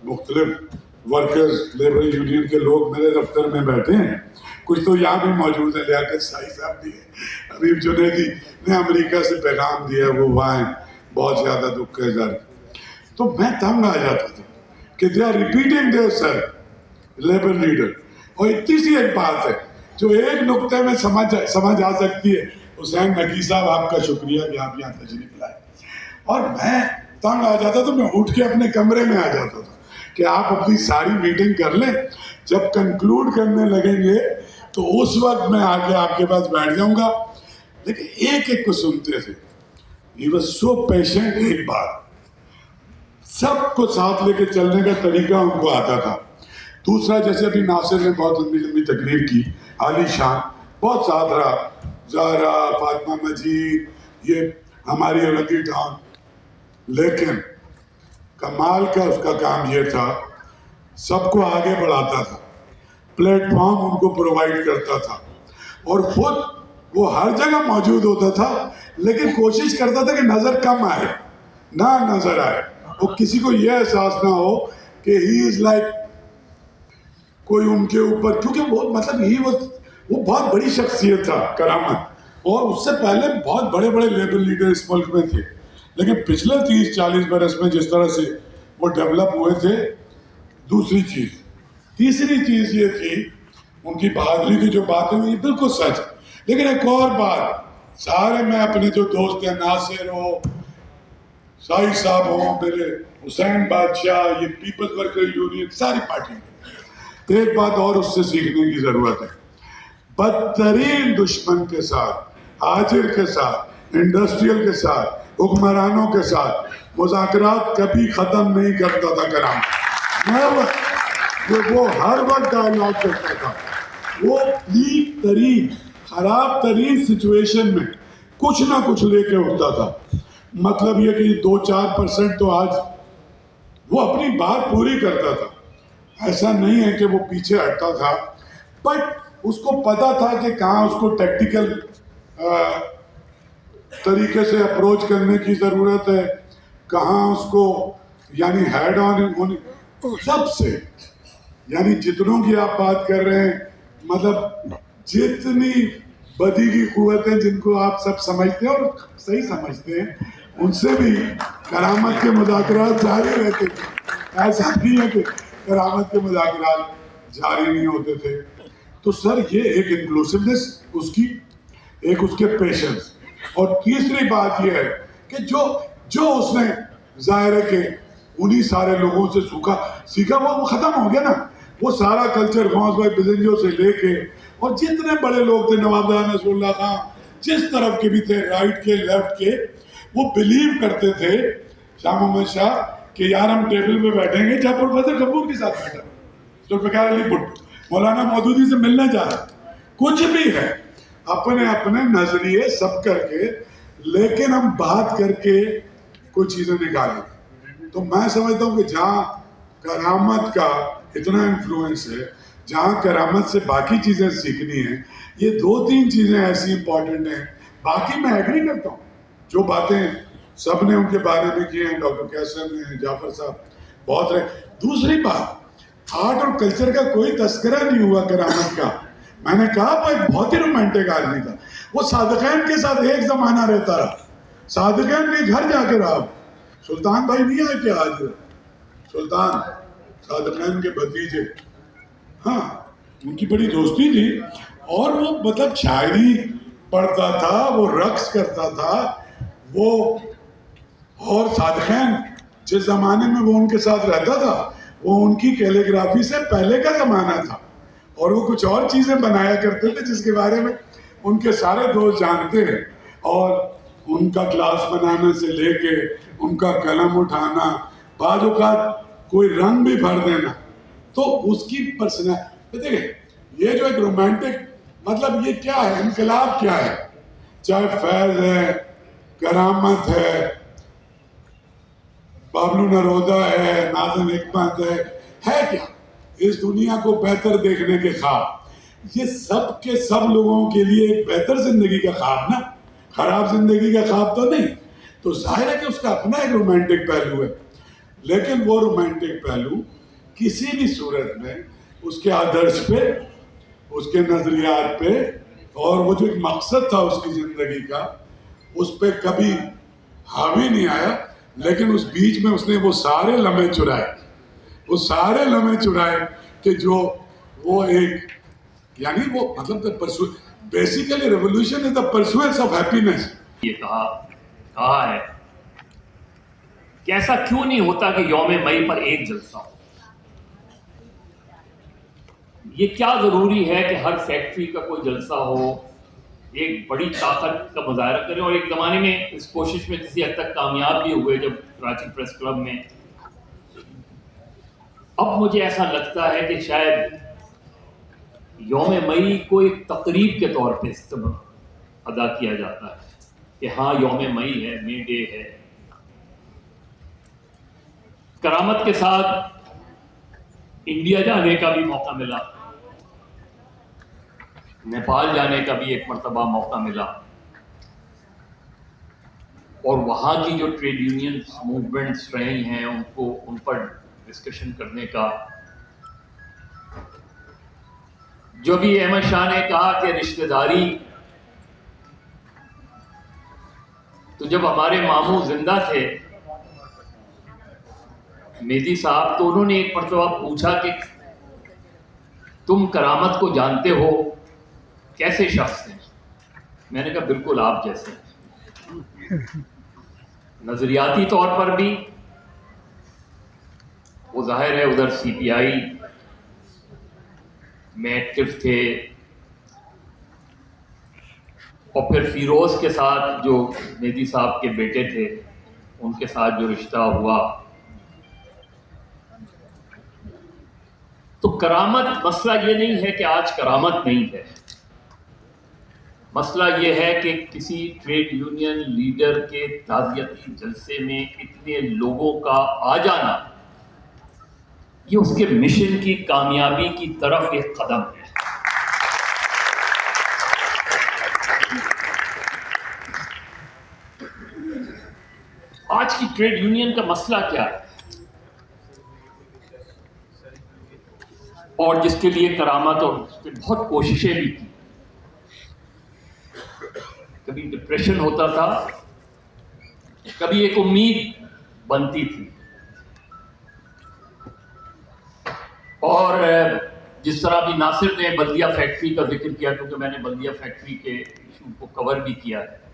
مختلف workers labour union کے لوگ میرے دفتر میں بیٹھے ہیں. کچھ تو یہاں بھی موجود ہیں. لیاقت شاہی صاحب بھی ہیں, حبیب جنیدی نے امریکہ سے پیغام دیا ہے, وہ وہاں ہیں. بہت زیادہ دکھ کا اظہار. تو میں تنگ آ جاتا تھا کہ they are repeating their sir labour leader. اور اتنی سی ایک بات ہے جو ایک نقطے میں سمجھ آ سکتی ہے. حسین نقی صاحب, آپ کا شکریہ کہ آپ یہاں تشریف لائے. اور میں تنگ آ جاتا تو میں اٹھ کے اپنے کمرے میں آ جاتا تھا کہ آپ اپنی ساری میٹنگ کر لیں, جب کنکلوڈ کرنے لگیں گے تو اس وقت میں آ کے آپ کے پاس بیٹھ جاؤں گا. لیکن ایک ایک کو سنتے تھے. He was so patient. ایک بات, سب کو ساتھ لے کے چلنے کا طریقہ ان کو آتا تھا. دوسرا, جیسے ابھی ناصر نے بہت لمبی لمبی تقریر کی, عالی شان, بہت ساتھ رہا. زہرا, فاطمہ مجید, یہ ہماری اولادی ٹاؤن. لیکن کمال کا اس کا کام یہ تھا, سب کو آگے بڑھاتا تھا, پلیٹ فارم ان کو پرووائڈ کرتا تھا, اور خود وہ ہر جگہ موجود ہوتا تھا. لیکن کوشش کرتا تھا کہ نظر کم آئے, نہ نظر آئے, اور کسی کو یہ احساس نہ ہو کہ ہی از لائک کوئی ان کے اوپر, کیونکہ وہ مطلب وہ بہت بڑی شخصیت تھا کرامت. اور اس سے پہلے بہت بڑے بڑے لیبر لیڈر اس ملک میں تھے. لیکن پچھلے 30-40 برس میں جس طرح سے وہ ڈیولپ ہوئے تھے. دوسری چیز, تیسری چیز یہ تھی ان کی بہادری کی جو باتیں ہوئی بالکل سچ. لیکن ایک اور بات, سارے میں اپنے جو دوست ہیں, ناصر ہو, شاہی صاحب ہوں, میرے حسین بادشاہ, یہ پیپلز ورکر یونین, ساری پارٹی, ایک بات اور اس سے سیکھنے کی ضرورت ہے. بدترین دشمن کے ساتھ, حاجر کے ساتھ, انڈسٹریل کے ساتھ, حکمرانوں کے ساتھ مذاکرات کبھی ختم نہیں کرتا تھا کرام. وہ ہر وقت ڈائیلاگ کرتا تھا. وہ ویک ترین, خراب ترین سچویشن میں کچھ نہ کچھ لے کے اٹھتا تھا. مطلب یہ کہ 2-4% تو آج وہ اپنی بات پوری کرتا تھا. ایسا نہیں ہے کہ وہ پیچھے ہٹتا تھا, بٹ اس کو پتا تھا کہ کہاں اس کو ٹیکٹیکل طریقے سے اپروچ کرنے کی ضرورت ہے, کہاں اس کو یعنی ہیڈ آن ہونے. سب سے یعنی جتنوں کی آپ بات کر رہے ہیں, مطلب جتنی بدی کی قوتیں جن کو آپ سب سمجھتے ہیں اور صحیح سمجھتے ہیں, ان سے بھی کرامت کے مذاکرات جاری رہتے تھے. ایسا نہیں ہے کہ کرامت کے مذاکرات جاری نہیں ہوتے تھے. تو سر یہ ایک انکلوسیونیس اس کی, ایک اس کے پیشنس. اور تیسری بات یہ ہے کہ جو اس نے ظاہر ہے کہ انہی سارے لوگوں سے سیکھا وہ ختم ہو گیا نا. وہ سارا کلچر غوث بھائی بزنجو سے لے کے, اور جتنے بڑے لوگ تھے, نواب نصر اللہ خان, جس طرف کے بھی تھے, رائٹ کے لیفٹ کے, وہ بلیو کرتے تھے شاہ محمد شاہ کہ یار ہم ٹیبل پہ بیٹھیں گے جہاں پروفیسر کپور کے ساتھ بیٹھا, ذوالفقار علی بھٹو, مولانا مودودی سے ملنے جا رہا, کچھ بھی ہے, اپنے اپنے نظریے سب کر کے, لیکن ہم بات کر کے کوئی چیزیں نکالیں. تو میں سمجھتا ہوں کہ جہاں کرامت کا اتنا انفلوئنس ہے, جہاں کرامت سے باقی چیزیں سیکھنی ہیں, یہ 2-3 چیزیں ایسی امپورٹنٹ ہیں. باقی میں ایگری کرتا ہوں جو باتیں سب نے ان کے بارے میں کی ہیں, ڈاکٹر کیسر نے, جعفر صاحب, بہت رہے. دوسری بات, آرٹ اور کلچر کا کوئی تذکرہ نہیں ہوا کرامت کا. میں نے کہا وہ ایک بہت ہی رومانٹک آدمی تھا. وہ صادقین کے ساتھ ایک زمانہ رہتا رہا, صادقین کے گھر جا کے رہا. سلطان بھائی نہیں آئے کیا آج؟ سلطان صادقین کے بھتیجے, ہاں, ان کی بڑی دوستی تھی. اور وہ مطلب شاعری پڑھتا تھا, وہ رقص کرتا تھا وہ. اور صادقین جس زمانے میں وہ ان کے ساتھ رہتا تھا, وہ ان کی کیلیگرافی سے پہلے کا زمانہ تھا, اور وہ کچھ اور چیزیں بنایا کرتے تھے جس کے بارے میں ان کے سارے دوست جانتے ہیں. اور ان کا گلاس بنانے سے لے کے ان کا قلم اٹھانا, بعض اوقات کوئی رنگ بھی بھر دینا, تو اس کی دیکھیں یہ جو ایک رومانٹک, مطلب یہ کیا ہے, انقلاب کیا ہے, چاہے فیض ہے, کرامت ہے, بابلو نرودا ہے, ناظم حکمت ہے کیا, اس دنیا کو بہتر دیکھنے کے خواب. یہ سب کے سب لوگوں کے لیے ایک بہتر زندگی کا خواب نا, خراب زندگی کا خواب تو نہیں. تو ظاہر ہے کہ اس کا اپنا ایک رومانٹک پہلو ہے. لیکن وہ رومانٹک پہلو کسی بھی صورت میں اس کے آدرش پہ، اس کے نظریات پہ، اور وہ جو ایک مقصد تھا اس کی زندگی کا، اس پہ کبھی حاوی نہیں آیا. لیکن اس بیچ میں اس نے وہ سارے لمحے چرائے کہ جو وہ ایک، یعنی وہ مطلب basically revolution is the pursuance of happiness. یہ کہا ہے کہ ایسا کیوں نہیں ہوتا کہ یوم مئی پر ایک جلسہ ہو؟ یہ کیا ضروری ہے کہ ہر فیکٹری کا کوئی جلسہ ہو، ایک بڑی طاقت کا مظاہرہ کریں؟ اور ایک زمانے میں اس کوشش میں کسی حد تک کامیاب بھی ہوئے جب کراچی پریس کلب میں. اب مجھے ایسا لگتا ہے کہ شاید یوم مئی کو ایک تقریب کے طور پہ ادا کیا جاتا ہے کہ ہاں یوم مئی ہے، مے ڈے ہے. کرامت کے ساتھ انڈیا جانے کا بھی موقع ملا، نیپال جانے کا بھی ایک مرتبہ موقع ملا، اور وہاں کی جو ٹریڈ یونینز موومنٹس رہی ہیں ان پر ڈسکشن کرنے کا. جو بھی احمد شاہ نے کہا کہ رشتہ داری، تو جب ہمارے ماموں زندہ تھے مہدی صاحب، تو انہوں نے ایک مرتبہ پوچھا کہ تم کرامت کو جانتے ہو، کیسے شخص ہیں؟ میں نے کہا بالکل آپ جیسے ہیں، نظریاتی طور پر بھی. وہ ظاہر ہے ادھر سی پی آئی میں ایکٹیو تھے، اور پھر فیروز کے ساتھ جو مہدی صاحب کے بیٹے تھے ان کے ساتھ جو رشتہ ہوا. تو کرامت، مسئلہ یہ نہیں ہے کہ آج کرامت نہیں ہے، مسئلہ یہ ہے کہ کسی ٹریڈ یونین لیڈر کے تعزیتی جلسے میں اتنے لوگوں کا آ جانا، یہ اس کے مشن کی کامیابی کی طرف ایک قدم ہے. آج کی ٹریڈ یونین کا مسئلہ کیا ہے، اور جس کے لیے کرامت اور بہت کوششیں بھی کی. کبھی ڈپریشن ہوتا تھا، کبھی ایک امید بنتی تھی. اور جس طرح بھی ناصر نے بلدیہ فیکٹری کا ذکر کیا، کیونکہ میں نے بلدیہ فیکٹری کے ایشو کو کور بھی کیا ہے،